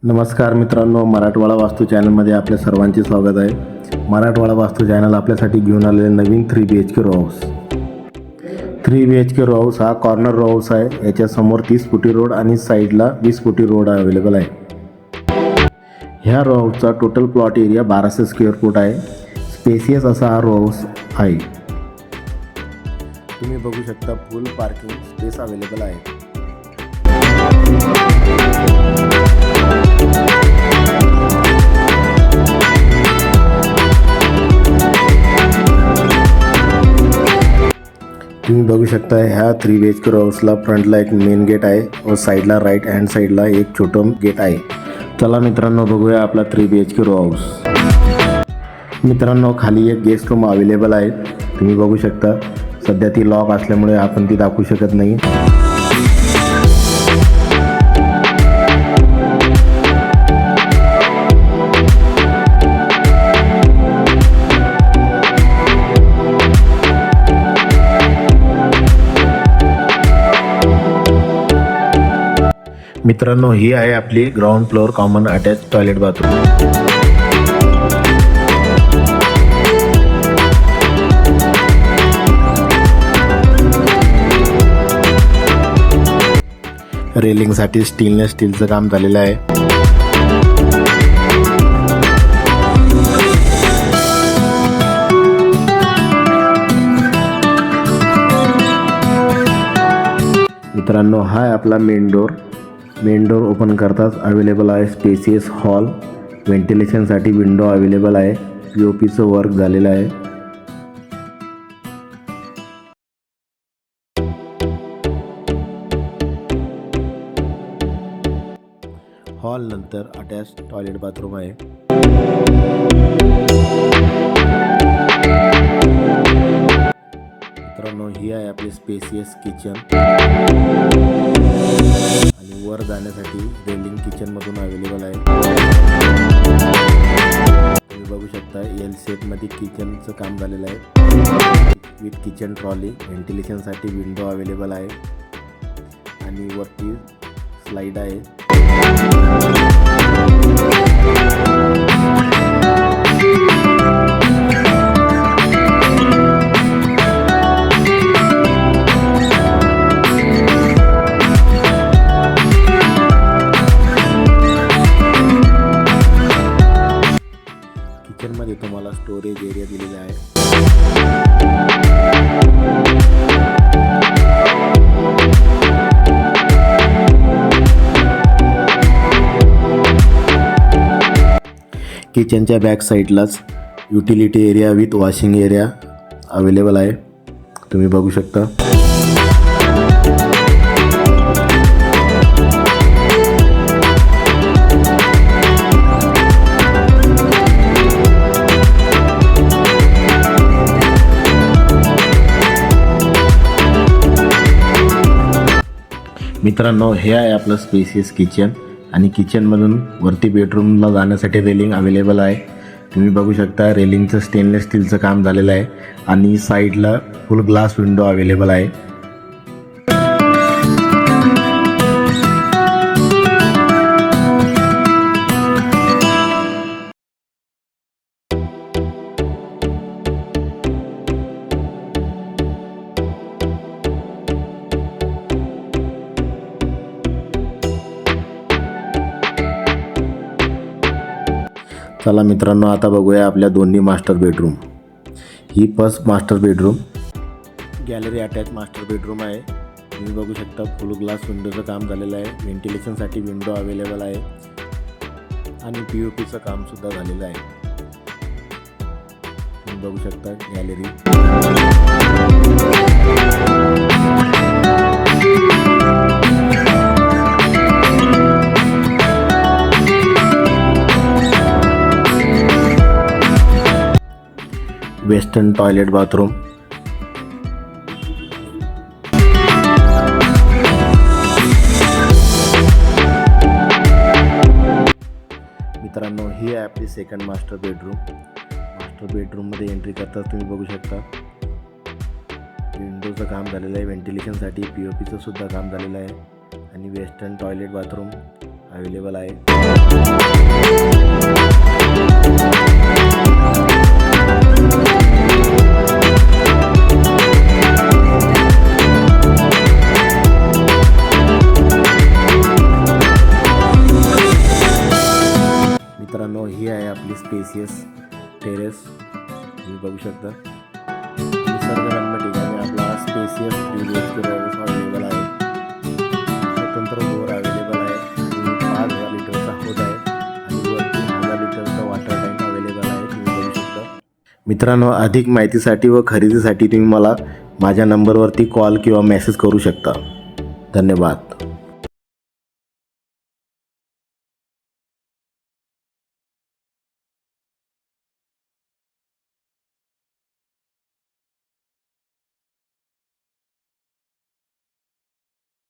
नमस्कार मित्रांनो, मराठवाडा वास्तू चॅनलमध्ये आपल्या सर्वांचे स्वागत आहे. मराठवाडा वास्तू चॅनल आपल्यासाठी घेऊन आलेले नवीन 3 BHK row house. 3 BHK row house हा कॉर्नर रो हाऊस आहे. याच्यासमोर 30 फुटी रोड आणि साईडला 20 फुटी रोड अवेलेबल आहे. ह्या रो हाऊसचा total plot area 1200 square foot आहे. स्पेसियस असा हा रो हाऊस आहे. तुम्ही बघू शकता फुल पार्किंग स्पेस अवेलेबल आहे. तुम्ही बघू शकता ह्या 3 BHK रो हाऊसला फ्रंटला एक मेन गेट आहे व साईडला राईट हँड साईडला एक छोटं गेट आहे. चला मित्रांनो, बघूया आपला 3 BHK रो हाऊस. मित्रांनो, खाली एक गेस्ट रूम अवेलेबल आहे. तुम्ही बघू शकता सध्या ती लॉक असल्यामुळे आपण ती दाखवू शकत नाही. मित्रांनो, ही आहे आपली ground floor common attach toilet bathroom. रेलिंगसाठी स्टीलने स्टीलचं काम झालेलं आहे. मित्रांनो, हा आहे आपला main door. Main door open करताच अवेलेबल आहे स्पेसियस हॉल. व्हेंटिलेशनसाठी विंडो अवेलेबल आहे. POPचं वर्क झालेलं आहे. हॉल नंतर अटॅच टॉयलेट बाथरूम आहे. मित्रांनो, ही आहे आपली स्पेसियस किचन आणि वर जाण्यासाठी रेलिंग किचनमधून अवेलेबल आहे. तुम्ही बघू शकता L शेपमध्ये किचनचं काम झालेलं आहे विथ किचन ट्रॉली. व्हेंटिलेशनसाठी विंडो अवेलेबल आहे आणि वरती स्लाईड आहे. किचनमध्ये तुम्हाला स्टोरेज एरिया दिलेला आहे. किचनच्या बॅक साईडलाच utility area with washing area available आहे. तुम्ही बघू शकता. मित्रांनो, हे आहे आपलं स्पेसियस किचन आणि किचनमधून वरती बेडरूमला जाण्यासाठी रेलिंग अवेलेबल आहे. तुम्ही बघू शकता रेलिंगचं स्टेनलेस स्टीलचं काम झालेलं आहे आणि साईडला फुल ग्लास विंडो अवेलेबल आहे. चला मित्रांनो, आता बघूया आपल्या दोन्ही मास्टर बेडरूम. ही first master bedroom gallery attach master bedroom आहे. तुम्ही बघू शकता फुल ग्लास विंडोचं काम झालेलं आहे. व्हेंटिलेशनसाठी विंडो अवेलेबल आहे आणि POPचं कामसुद्धा झालेलं आहे. तुम्ही बघू शकता गॅलरी. Western toilet bathroom. मित्रांनो, ही आहे आपली सेकंड मास्टर बेडरूम. मास्टर बेडरूममध्ये एंट्री करताच तुम्ही बघू शकता विंडोचं काम झालेलं आहे. व्हेंटिलेशनसाठी POPचं सुद्धा काम झालेलं आहे आणि वेस्टर्न टॉयलेट बाथरूम अवेलेबल आहे. मित्रांनो, ही आहे आपली स्पेसियस टेरेस. तुम्ही बघू शकता निसर्गरम्य ठिकाणी आपला स्पेसियस 3 BHK हाऊस अवेलेबल आहे. स्वतंत्र बोर अवेलेबल आहे आणि 5000 लिटरचा हौद आहे आणि वरती 1000 लिटरचा वॉटर टँक अवेलेबल आहे. तुम्ही बघू शकता. मित्रांनो, अधिक माहितीसाठी व खरेदीसाठी तुम्ही मला माझ्या नंबरवरती कॉल किंवा मेसेज करू शकता. धन्यवाद.